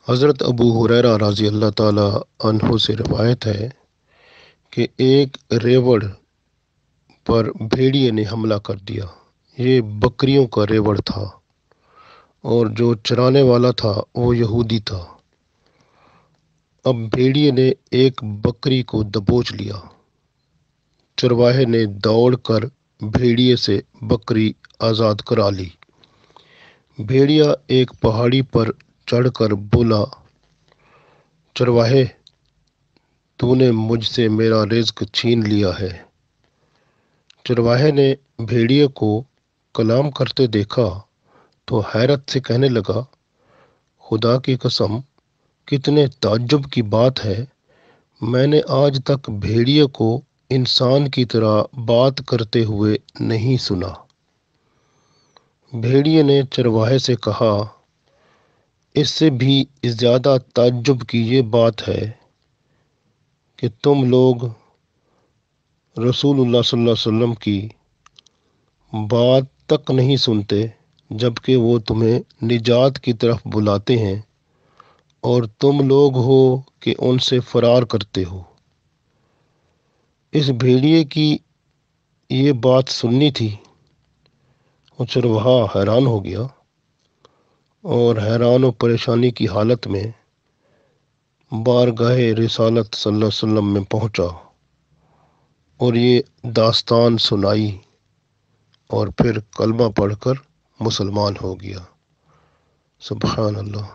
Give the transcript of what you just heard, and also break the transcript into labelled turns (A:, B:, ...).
A: حضرت ابو ہریرہ رضی اللہ تعالی عنہ سے روایت ہے کہ ایک ریوڑ پر بھیڑیے نے حملہ کر دیا۔ یہ بکریوں کا ریوڑ تھا اور جو چرانے والا تھا وہ یہودی تھا۔ اب بھیڑیے نے ایک بکری کو دبوچ لیا۔ چرواہے نے دوڑ کر بھیڑیے سے بکری آزاد کرا لی۔ بھیڑیا ایک پہاڑی پر چڑھ کر بولا، چرواہے، تو نے مجھ سے میرا رزق چھین لیا ہے۔ چرواہے نے بھیڑیے کو کلام کرتے دیکھا تو حیرت سے کہنے لگا، خدا کی قسم، کتنے تعجب کی بات ہے، میں نے آج تک بھیڑیے کو انسان کی طرح بات کرتے ہوئے نہیں سنا۔ بھیڑیے نے چرواہے سے کہا، اس سے بھی زیادہ تعجب کی یہ بات ہے کہ تم لوگ رسول اللہ صلی اللہ علیہ وسلم کی بات تک نہیں سنتے جبکہ وہ تمہیں نجات کی طرف بلاتے ہیں، اور تم لوگ ہو کہ ان سے فرار کرتے ہو۔ اس بھیڑیے کی یہ بات سننی تھی۔ وہ چرواہا حیران ہو گیا اور حیران و پریشانی کی حالت میں بارگاہ رسالت صلی اللہ علیہ وسلم میں پہنچا اور یہ داستان سنائی، اور پھر کلمہ پڑھ کر مسلمان ہو گیا۔ سبحان اللہ۔